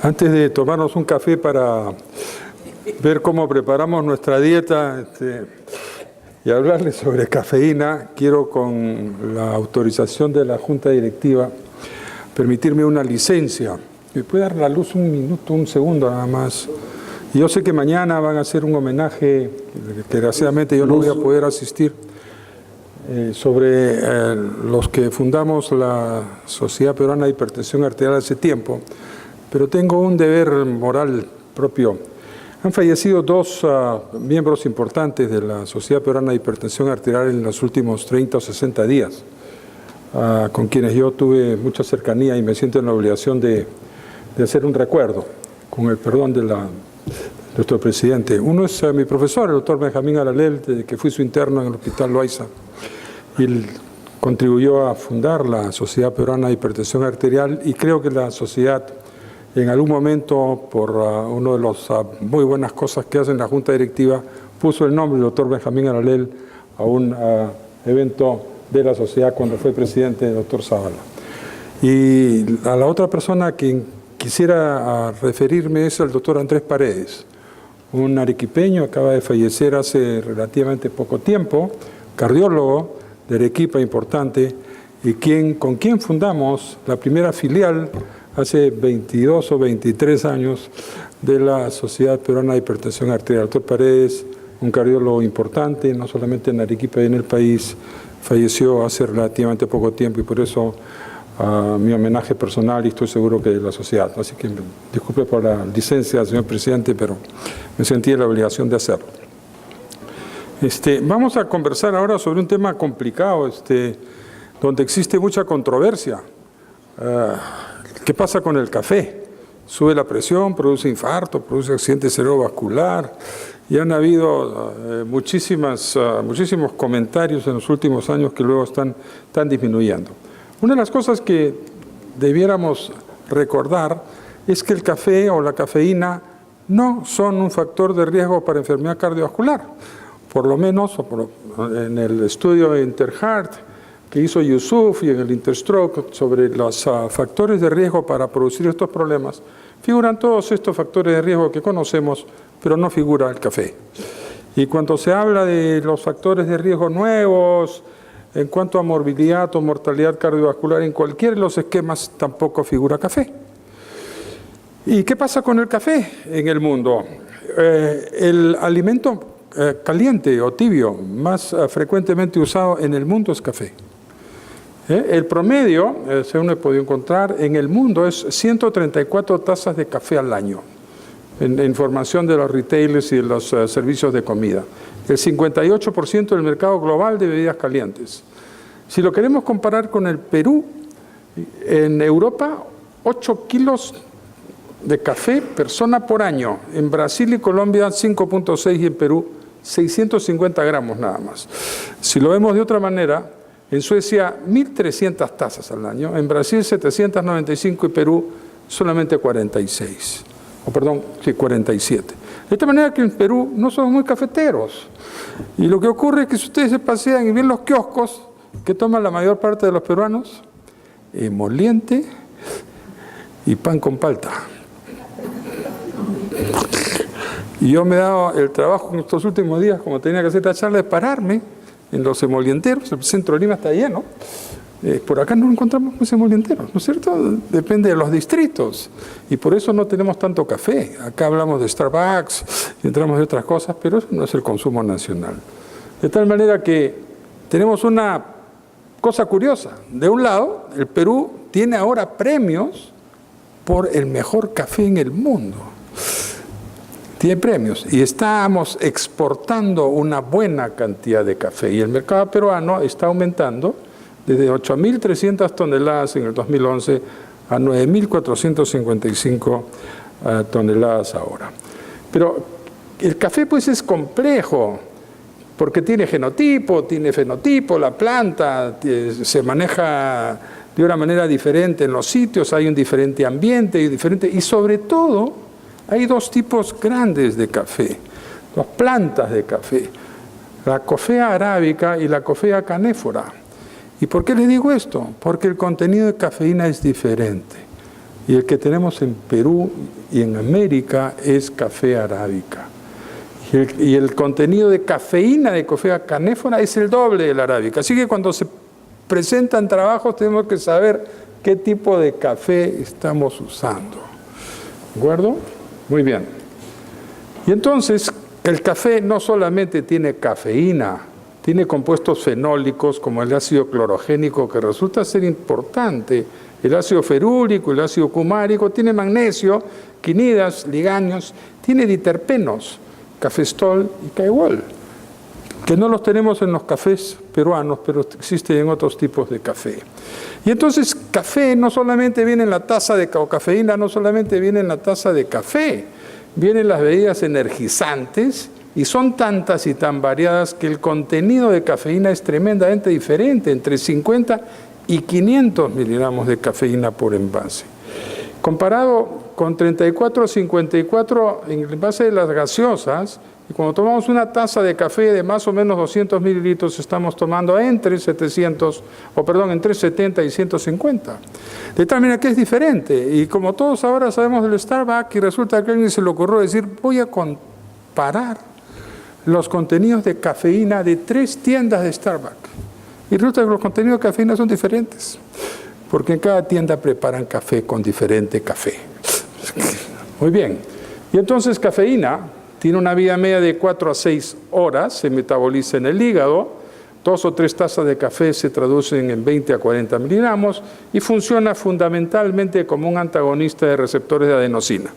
Antes de tomarnos un café para ver cómo preparamos nuestra dieta y hablarles sobre cafeína, quiero, con la autorización de la Junta Directiva, permitirme una licencia. ¿Me puede dar la luz un minuto, un segundo nada más? Y yo sé que mañana van a hacer un homenaje, que desgraciadamente yo no voy a poder asistir, sobre los que fundamos la Sociedad Peruana de Hipertensión Arterial hace tiempo, pero tengo un deber moral propio. Han fallecido dos miembros importantes de la Sociedad Peruana de Hipertensión Arterial en los últimos 30 o 60 días, con quienes yo tuve mucha cercanía y me siento en la obligación de hacer un recuerdo, con el perdón de nuestro presidente. Uno es mi profesor, el doctor Benjamín Alalel, desde que fui su interno en el Hospital Loaiza, y él contribuyó a fundar la Sociedad Peruana de Hipertensión Arterial, y creo que la sociedad, en algún momento, por una de las muy buenas cosas que hace la Junta Directiva, puso el nombre del doctor Benjamín Alalel a un evento de la sociedad cuando fue presidente el doctor Zavala. Y a la otra persona a quien quisiera referirme es el doctor Andrés Paredes, un arequipeño, acaba de fallecer hace relativamente poco tiempo, cardiólogo de Arequipa importante, y con quien fundamos la primera filial hace 22 o 23 años de la Sociedad Peruana de Hipertensión Arterial. El doctor Paredes, un cardiólogo importante, no solamente en Arequipa y en el país, falleció hace relativamente poco tiempo, y por eso mi homenaje personal, y estoy seguro que de la sociedad. Así que disculpe por la licencia, señor presidente, pero me sentí en la obligación de hacerlo. Vamos a conversar ahora sobre un tema complicado, donde existe mucha controversia. ¿Qué pasa con el café? Sube la presión, produce infarto, produce accidente cerebrovascular, y han habido muchísimos comentarios en los últimos años que luego están disminuyendo. Una de las cosas que debiéramos recordar es que el café o la cafeína no son un factor de riesgo para enfermedad cardiovascular. Por lo menos en el estudio InterHeart que hizo Yusuf y en el Interstroke sobre los factores de riesgo para producir estos problemas, figuran todos estos factores de riesgo que conocemos, pero no figura el café. Y cuando se habla de los factores de riesgo nuevos, en cuanto a morbilidad o mortalidad cardiovascular, en cualquiera de los esquemas tampoco figura café. ¿Y qué pasa con el café en el mundo? El alimento caliente o tibio más frecuentemente usado en el mundo es café. El promedio, según he podido encontrar, en el mundo es 134 tazas de café al año, en información de los retailers y de los servicios de comida. El 58% del mercado global de bebidas calientes. Si lo queremos comparar con el Perú, en Europa, 8 kilos de café persona por año. En Brasil y Colombia, 5.6, y en Perú, 650 gramos nada más. Si lo vemos de otra manera, en Suecia, 1.300 tazas al año, en Brasil, 795, y Perú, solamente 46. O perdón, sí, 47. De esta manera que en Perú no somos muy cafeteros. Y lo que ocurre es que si ustedes se pasean y ven los kioscos que toman la mayor parte de los peruanos, emoliente y pan con palta. Y yo me he dado el trabajo en estos últimos días, como tenía que hacer esta charla, de pararme en los emolienteros. El centro de Lima está lleno. Por acá no encontramos muchos emolienteros, ¿no es cierto? Depende de los distritos. Y por eso no tenemos tanto café. Acá hablamos de Starbucks y entramos de otras cosas, pero eso no es el consumo nacional. De tal manera que tenemos una cosa curiosa. De un lado, el Perú tiene ahora premios por el mejor café en el mundo. Tiene premios. Y estamos exportando una buena cantidad de café. Y el mercado peruano está aumentando desde 8.300 toneladas en el 2011 a 9.455 toneladas ahora. Pero el café pues es complejo, porque tiene genotipo, tiene fenotipo, la planta se maneja de una manera diferente en los sitios, hay un diferente ambiente y sobre todo hay dos tipos grandes de café, dos plantas de café, la Coffea arábica y la Coffea canéfora. ¿Y por qué les digo esto? Porque el contenido de cafeína es diferente. y el que tenemos en Perú y en América es café arábica. Y el contenido de cafeína de Coffea canéfora es el doble de la arábica. Así que cuando se presentan trabajos tenemos que saber qué tipo de café estamos usando. ¿De acuerdo? Muy bien. Y entonces, el café no solamente tiene cafeína, tiene compuestos fenólicos como el ácido clorogénico, que resulta ser importante, el ácido ferúlico, el ácido cumárico, tiene magnesio, quinidas, liganios, tiene diterpenos, cafestol y caiguol, que no los tenemos en los cafés peruanos, pero existen en otros tipos de café. Y entonces, café no solamente viene en la taza de cafeína, no solamente viene en la taza de café, vienen las bebidas energizantes, y son tantas y tan variadas que el contenido de cafeína es tremendamente diferente, entre 50 y 500 miligramos de cafeína por envase. Comparado con 34 o 54 en el envase de las gaseosas, y cuando tomamos una taza de café de más o menos 200 mililitros, estamos tomando entre 70 y 150. De tal manera que es diferente. Y como todos ahora sabemos del Starbucks, y resulta que a alguien se le ocurrió decir, voy a comparar los contenidos de cafeína de 3 tiendas de Starbucks. Y resulta que los contenidos de cafeína son diferentes, porque en cada tienda preparan café con diferente café. Muy bien. Y entonces cafeína tiene una vida media de 4 a 6 horas, se metaboliza en el hígado, 2 o 3 tazas de café se traducen en 20 a 40 miligramos y funciona fundamentalmente como un antagonista de receptores de adenosina.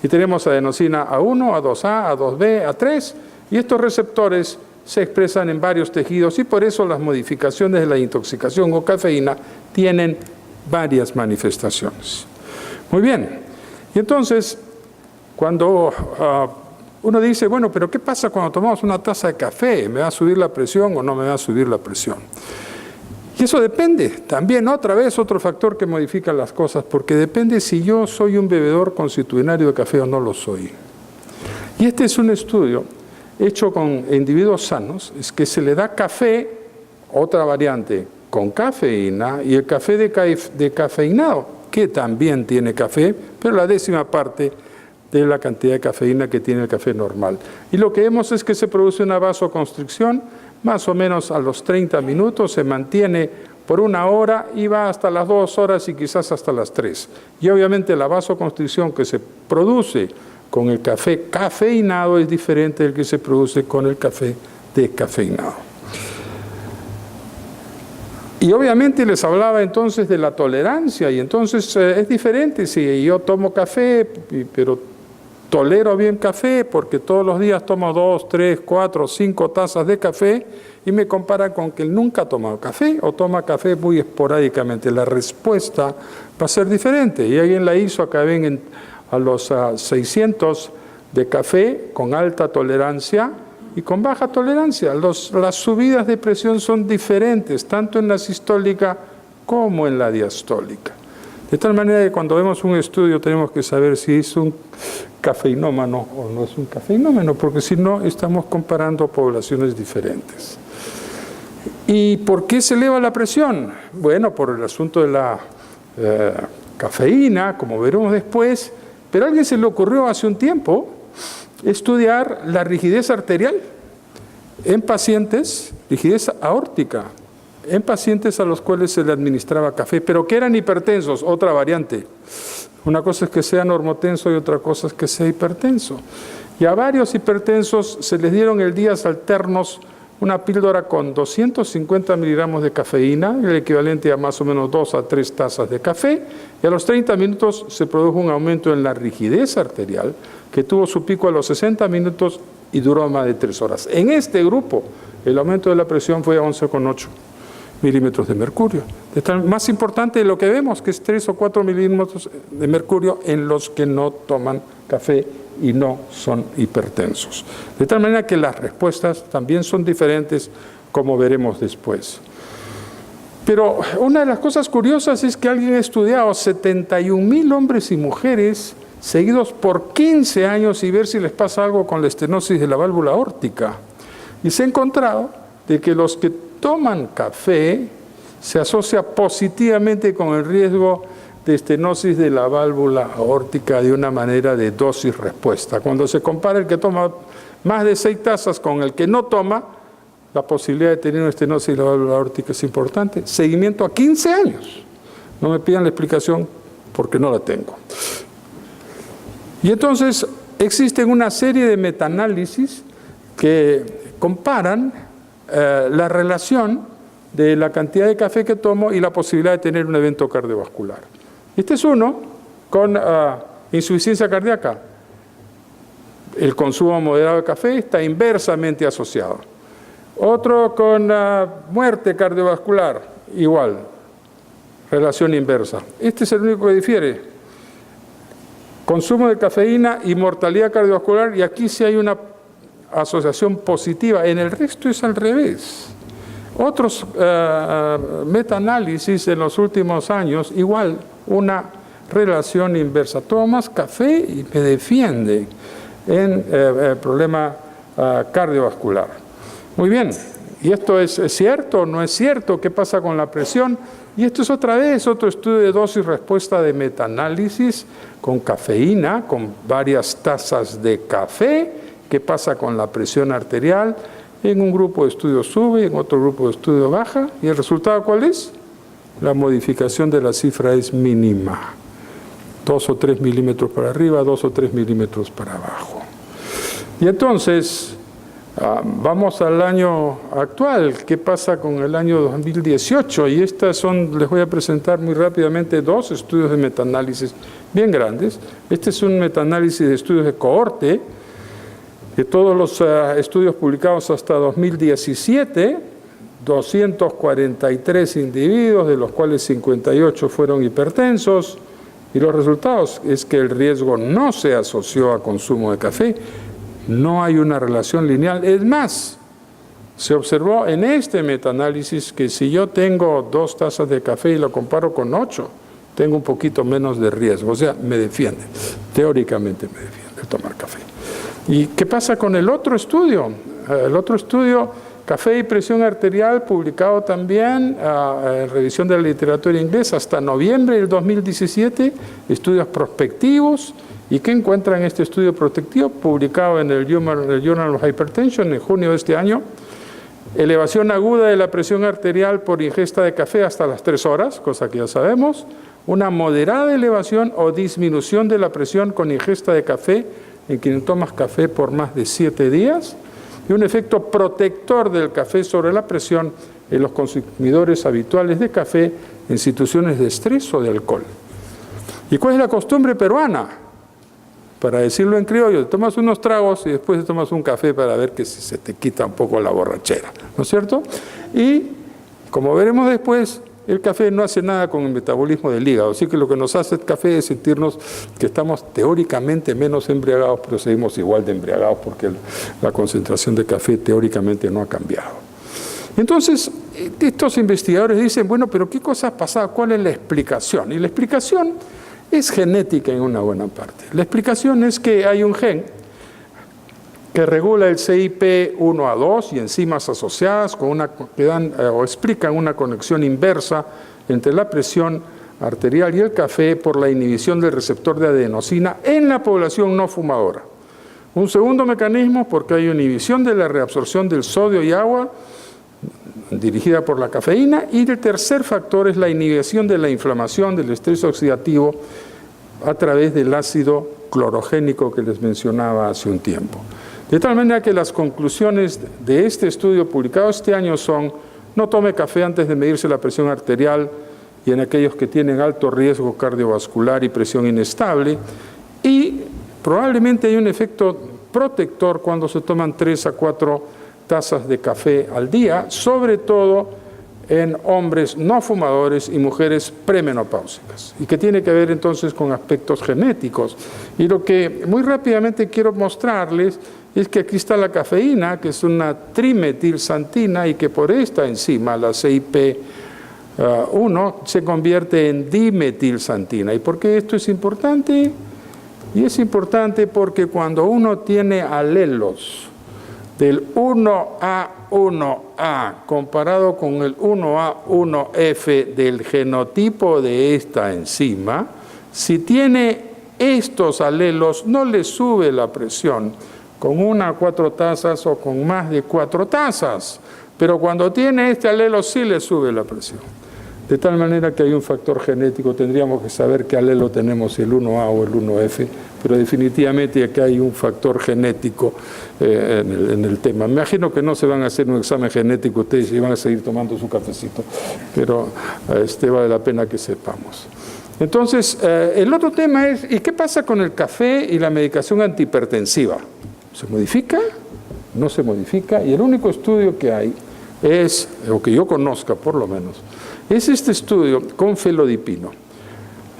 Y tenemos adenosina A1, A2A, A2B, A3, y estos receptores se expresan en varios tejidos y por eso las modificaciones de la intoxicación con cafeína tienen varias manifestaciones. Muy bien, y entonces cuando uno dice, bueno, pero ¿qué pasa cuando tomamos una taza de café? ¿Me va a subir la presión o no me va a subir la presión? Y eso depende, también otra vez otro factor que modifica las cosas, porque depende si yo soy un bebedor consuetudinario de café o no lo soy. Y este es un estudio hecho con individuos sanos, es que se le da café, otra variante, con cafeína, y el café decafeinado, que también tiene café, pero la 10ª parte de la cantidad de cafeína que tiene el café normal. Y lo que vemos es que se produce una vasoconstricción, más o menos a los 30 minutos, se mantiene por 1 hora y va hasta las 2 horas y quizás hasta las 3. Y obviamente la vasoconstricción que se produce con el café cafeinado es diferente del que se produce con el café descafeinado. Y obviamente les hablaba entonces de la tolerancia, y entonces es diferente si yo tomo café, pero tolero bien café porque todos los días tomo 2, 3, 4, 5 tazas de café, y me compara con que él nunca ha tomado café o toma café muy esporádicamente. La respuesta va a ser diferente, y alguien la hizo, acá ven a los 600 de café con alta tolerancia y con baja tolerancia. Las subidas de presión son diferentes, tanto en la sistólica como en la diastólica. De tal manera que cuando vemos un estudio tenemos que saber si es un cafeinómano o no es un cafeinómano, porque si no estamos comparando poblaciones diferentes. ¿Y por qué se eleva la presión? Bueno, por el asunto de la cafeína, como veremos después, pero a alguien se le ocurrió hace un tiempo estudiar la rigidez arterial en pacientes, rigidez aórtica, en pacientes a los cuales se le administraba café, pero que eran hipertensos, otra variante. Una cosa es que sea normotenso y otra cosa es que sea hipertenso. Y a varios hipertensos se les dieron el días alternos una píldora con 250 miligramos de cafeína, el equivalente a más o menos 2 a 3 tazas de café, y a los 30 minutos se produjo un aumento en la rigidez arterial, que tuvo su pico a los 60 minutos y duró más de 3 horas. En este grupo, el aumento de la presión fue a 11,8 milímetros de mercurio. Más importante de lo que vemos, que es 3 o 4 milímetros de mercurio en los que no toman café y no son hipertensos. De tal manera que las respuestas también son diferentes, como veremos después. Pero una de las cosas curiosas es que alguien ha estudiado 71,000 hombres y mujeres seguidos por 15 años y ver si les pasa algo con la estenosis de la válvula aórtica. Y se ha encontrado de que los que toman café se asocia positivamente con el riesgo de estenosis de la válvula aórtica de una manera de dosis-respuesta. Cuando se compara el que toma más de 6 tazas con el que no toma, la posibilidad de tener una estenosis de la válvula aórtica es importante. Seguimiento a 15 años. No me pidan la explicación porque no la tengo. Y entonces existen una serie de metaanálisis que comparan la relación de la cantidad de café que tomo y la posibilidad de tener un evento cardiovascular. Este es uno con insuficiencia cardíaca. El consumo moderado de café está inversamente asociado. Otro con muerte cardiovascular, igual, relación inversa. Este es el único que difiere. Consumo de cafeína y mortalidad cardiovascular, y aquí sí hay una asociación positiva. En el resto es al revés. Otros metaanálisis en los últimos años, igual, una relación inversa. Tomas café y me defiende en el problema cardiovascular. Muy bien, ¿y esto es cierto o no es cierto? ¿Qué pasa con la presión? Y esto es otra vez otro estudio de dosis-respuesta de metaanálisis con cafeína, con varias tazas de café. ¿Qué pasa con la presión arterial? En un grupo de estudio sube, en otro grupo de estudio baja. ¿Y el resultado cuál es? La modificación de la cifra es mínima. 2 o 3 milímetros para arriba, 2 o 3 milímetros para abajo. Y entonces, vamos al año actual. ¿Qué pasa con el año 2018? Y estas son, les voy a presentar muy rápidamente 2 estudios de metaanálisis bien grandes. Este es un metaanálisis de estudios de cohorte, de todos los estudios publicados hasta 2017, 243 individuos, de los cuales 58 fueron hipertensos, y los resultados es que el riesgo no se asoció a consumo de café, no hay una relación lineal. Es más, se observó en este metaanálisis que si yo tengo 2 tazas de café y lo comparo con 8, tengo un poquito menos de riesgo, o sea, me defiende, teóricamente me defiende tomar café. ¿Y qué pasa con el otro estudio? El otro estudio, Café y presión arterial, publicado también en revisión de la literatura inglesa hasta noviembre del 2017, estudios prospectivos. ¿Y qué encuentran en este estudio prospectivo? Publicado en el Journal of Hypertension en junio de este año. Elevación aguda de la presión arterial por ingesta de café hasta las 3 horas, cosa que ya sabemos. Una moderada elevación o disminución de la presión con ingesta de café en quien tomas café por más de 7 días, y un efecto protector del café sobre la presión en los consumidores habituales de café en situaciones de estrés o de alcohol. ¿Y cuál es la costumbre peruana? Para decirlo en criollo, tomas unos tragos y después te tomas un café para ver que se te quita un poco la borrachera, ¿no es cierto? Y, como veremos después, el café no hace nada con el metabolismo del hígado, así que lo que nos hace el café es sentirnos que estamos teóricamente menos embriagados, pero seguimos igual de embriagados porque la concentración de café teóricamente no ha cambiado. Entonces, estos investigadores dicen, bueno, pero ¿qué cosa ha pasado? ¿Cuál es la explicación? Y la explicación es genética en una buena parte. La explicación es que hay un gen que regula el CYP1A2 y enzimas asociadas que dan o explican una conexión inversa entre la presión arterial y el café por la inhibición del receptor de adenosina en la población no fumadora. Un segundo mecanismo, porque hay una inhibición de la reabsorción del sodio y agua dirigida por la cafeína, y el tercer factor es la inhibición de la inflamación, del estrés oxidativo a través del ácido clorogénico que les mencionaba hace un tiempo. De tal manera que las conclusiones de este estudio publicado este año son: no tome café antes de medirse la presión arterial y en aquellos que tienen alto riesgo cardiovascular y presión inestable, y probablemente hay un efecto protector cuando se toman 3 a 4 tazas de café al día, sobre todo en hombres no fumadores y mujeres premenopáusicas, y que tiene que ver entonces con aspectos genéticos. Y lo que muy rápidamente quiero mostrarles es que aquí está la cafeína, que es una trimetilsantina, y que por esta enzima, la CYP1, se convierte en dimetilsantina. ¿Y por qué esto es importante? Y es importante porque cuando uno tiene alelos del 1A1A comparado con el 1A1F del genotipo de esta enzima, si tiene estos alelos no le sube la presión con 1 a 4 tazas o con más de 4 tazas, pero cuando tiene este alelo sí le sube la presión. De tal manera que hay un factor genético, tendríamos que saber qué alelo tenemos, el 1A o el 1F, pero definitivamente aquí hay un factor genético en el tema. Me imagino que no se van a hacer un examen genético ustedes y van a seguir tomando su cafecito, pero vale la pena que sepamos. Entonces, el otro tema es, ¿y qué pasa con el café y la medicación antihipertensiva? ¿Se modifica? ¿No se modifica? Y el único estudio que hay es, o que yo conozca por lo menos, es este estudio con felodipino.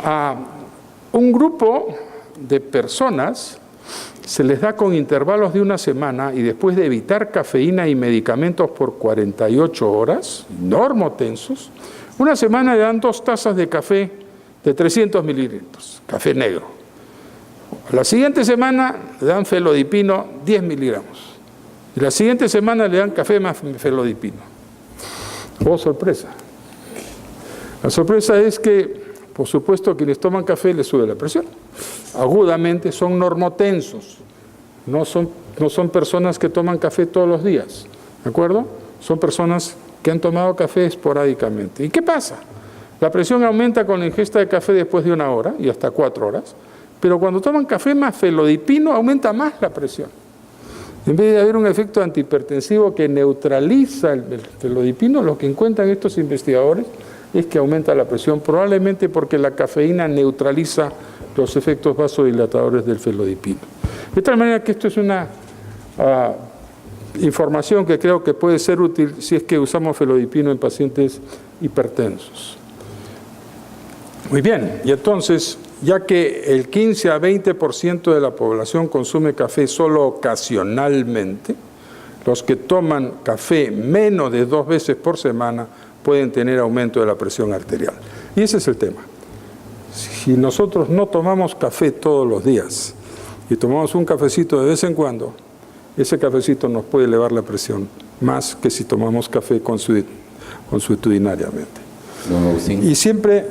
A un grupo de personas se les da con intervalos de una semana y después de evitar cafeína y medicamentos por 48 horas, normotensos, una semana le dan 2 tazas de café de 300 mililitros, café negro. La siguiente semana le dan felodipino 10 miligramos. Y la siguiente semana le dan café más felodipino. Oh, sorpresa. La sorpresa es que, por supuesto, quienes toman café les sube la presión. Agudamente son normotensos. No son personas que toman café todos los días. ¿De acuerdo? Son personas que han tomado café esporádicamente. ¿Y qué pasa? La presión aumenta con la ingesta de café después de 1 hora y hasta 4 horas. Pero cuando toman café más felodipino, aumenta más la presión. En vez de haber un efecto antihipertensivo que neutraliza el felodipino, lo que encuentran estos investigadores es que aumenta la presión, probablemente porque la cafeína neutraliza los efectos vasodilatadores del felodipino. De tal manera que esto es una información que creo que puede ser útil si es que usamos felodipino en pacientes hipertensos. Muy bien, y entonces, ya que el 15 a 20% de la población consume café solo ocasionalmente, los que toman café menos de 2 veces por semana pueden tener aumento de la presión arterial. Y ese es el tema. Si nosotros no tomamos café todos los días y tomamos un cafecito de vez en cuando, ese cafecito nos puede elevar la presión más que si tomamos café consuetudinariamente. Y siempre,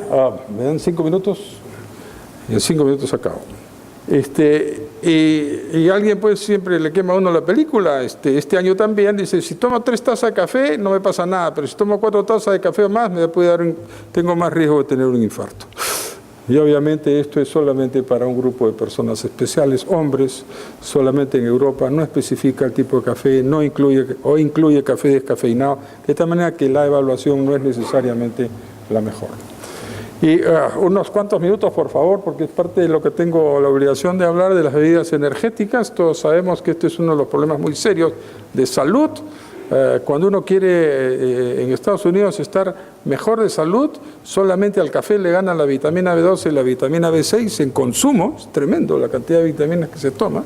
¿me dan 5 minutos? Y en 5 minutos acabo. Y alguien pues siempre le quema a uno la película, este año también, dice, si tomo 3 tazas de café no me pasa nada, pero si tomo 4 tazas de café o más, tengo más riesgo de tener un infarto. Y obviamente esto es solamente para un grupo de personas especiales, hombres, solamente en Europa, no especifica el tipo de café, no incluye café descafeinado, de tal manera que la evaluación no es necesariamente la mejor. Y unos cuantos minutos, por favor, porque es parte de lo que tengo la obligación de hablar de las bebidas energéticas. Todos sabemos que este es uno de los problemas muy serios de salud. Cuando uno quiere en Estados Unidos estar mejor de salud, solamente al café le gana la vitamina B12 y la vitamina B6 en consumo. Es tremendo la cantidad de vitaminas que se toma.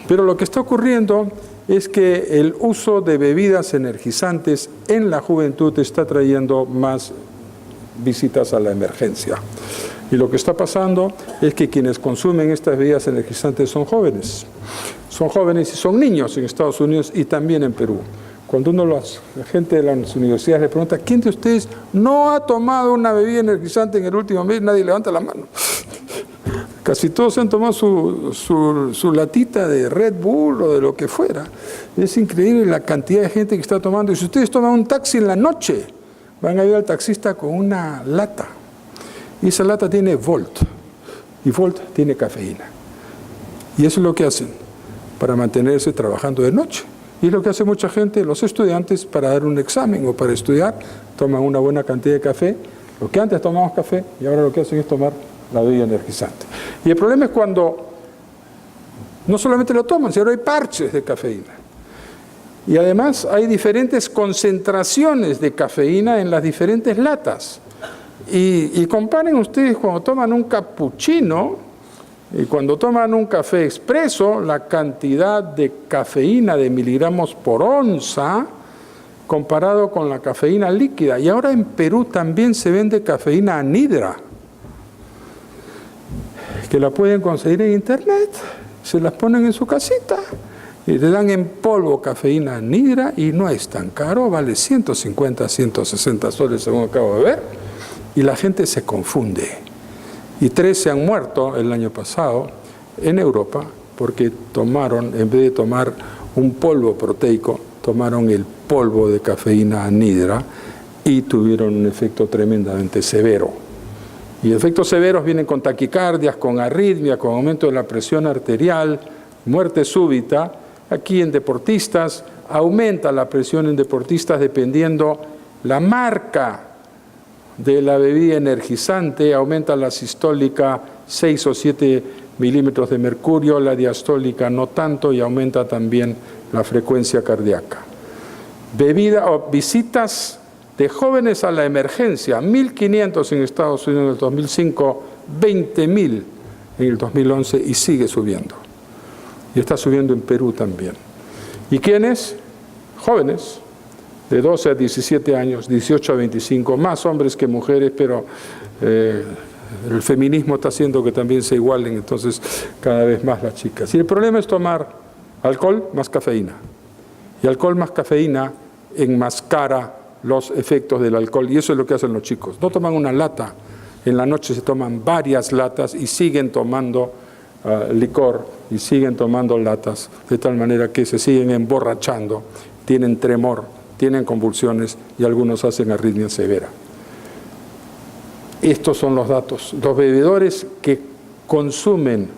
Pero lo que está ocurriendo es que el uso de bebidas energizantes en la juventud está trayendo más visitas a la emergencia. Y lo que está pasando es que quienes consumen estas bebidas energizantes son jóvenes. Son jóvenes y son niños en Estados Unidos y también en Perú. Cuando la gente de las universidades le pregunta, ¿quién de ustedes no ha tomado una bebida energizante en el último mes? Nadie levanta la mano. Casi todos han tomado su latita de Red Bull o de lo que fuera. Es increíble la cantidad de gente que está tomando. Y si ustedes toman un taxi en la noche, van a ir al taxista con una lata. Y esa lata tiene Volt. Y Volt tiene cafeína. Y eso es lo que hacen para mantenerse trabajando de noche. Y es lo que hace mucha gente, los estudiantes, para dar un examen o para estudiar, toman una buena cantidad de café. Lo que antes tomábamos café y ahora lo que hacen es tomar la bebida energizante. Y el problema es cuando no solamente lo toman, sino hay parches de cafeína. Y además hay diferentes concentraciones de cafeína en las diferentes latas. Y comparen ustedes cuando toman un cappuccino y cuando toman un café expreso, la cantidad de cafeína de miligramos por onza comparado con la cafeína líquida. Y ahora en Perú también se vende cafeína anhidra, que la pueden conseguir en internet, se las ponen en su casita Y le dan en polvo cafeína anhidra y no es tan caro, vale 150, 160 soles según acabo de ver, y la gente se confunde. Y 3 se han muerto el año pasado en Europa porque tomaron, en vez de tomar un polvo proteico, tomaron el polvo de cafeína anhidra y tuvieron un efecto tremendamente severo. Y efectos severos vienen con taquicardias, con arritmia, con aumento de la presión arterial, muerte súbita. Aquí en deportistas aumenta la presión en deportistas dependiendo la marca de la bebida energizante, aumenta la sistólica 6 o 7 milímetros de mercurio, la diastólica no tanto, y aumenta también la frecuencia cardíaca. Visitas de jóvenes a la emergencia, 1.500 en Estados Unidos en el 2005, 20.000 en el 2011 y sigue subiendo. Y está subiendo en Perú también. ¿Y quiénes? Jóvenes, de 12 a 17 años, 18 a 25, más hombres que mujeres, pero el feminismo está haciendo que también se igualen, entonces cada vez más las chicas. Y el problema es tomar alcohol más cafeína. Y alcohol más cafeína enmascara los efectos del alcohol, y eso es lo que hacen los chicos. No toman una lata, en la noche se toman varias latas y siguen tomando licor y siguen tomando latas, de tal manera que se siguen emborrachando, tienen tremor, tienen convulsiones y algunos hacen arritmia severa. Estos son los datos. Los bebedores que consumen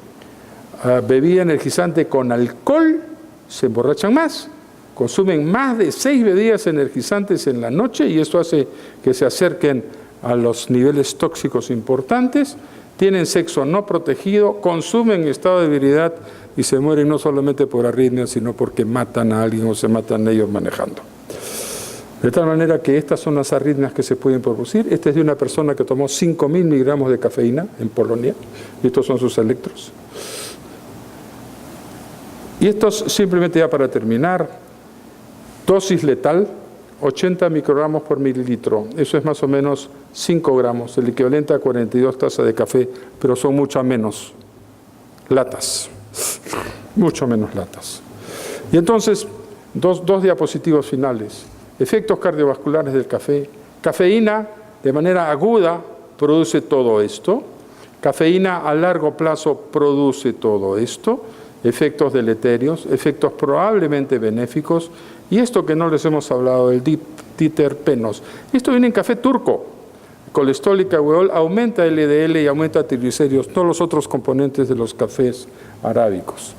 bebida energizante con alcohol se emborrachan más, consumen más de 6 bebidas energizantes en la noche y esto hace que se acerquen a los niveles tóxicos importantes, tienen sexo no protegido, consumen en estado de ebriedad y se mueren no solamente por arritmia, sino porque matan a alguien o se matan ellos manejando. De tal manera que estas son las arritmias que se pueden producir. Esta es de una persona que tomó 5.000 miligramos de cafeína en Polonia, y estos son sus electros. Y estos, simplemente ya para terminar, dosis letal, 80 microgramos por mililitro, eso es más o menos 5 gramos, el equivalente a 42 tazas de café, pero son mucho menos latas, mucho menos latas. Y entonces, dos diapositivos finales. Efectos cardiovasculares del café. Cafeína, de manera aguda, produce todo esto. Cafeína a largo plazo produce todo esto. Efectos deleterios, efectos probablemente benéficos. Y esto que no les hemos hablado, el diterpenos. Esto viene en café turco. Colesterol y alcohol aumenta el LDL y aumenta triglicéridos, no los otros componentes de los cafés arábicos.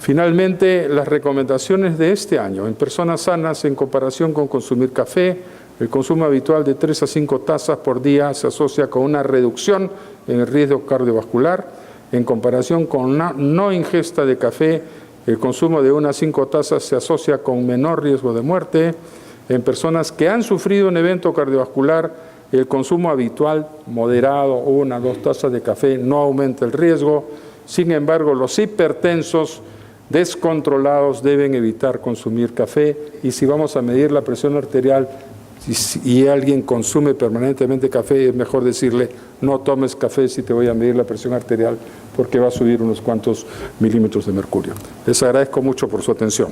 Finalmente, las recomendaciones de este año en personas sanas en comparación con consumir café. El consumo habitual de 3 a 5 tazas por día se asocia con una reducción en el riesgo cardiovascular. En comparación con una no ingesta de café, el consumo de 1 a 5 tazas se asocia con menor riesgo de muerte. En personas que han sufrido un evento cardiovascular, el consumo habitual, moderado, 1 a 2 tazas de café no aumenta el riesgo. Sin embargo, los hipertensos descontrolados deben evitar consumir café, y si vamos a medir la presión arterial y alguien consume permanentemente café, es mejor decirle no tomes café si te voy a medir la presión arterial, porque va a subir unos cuantos milímetros de mercurio. Les agradezco mucho por su atención.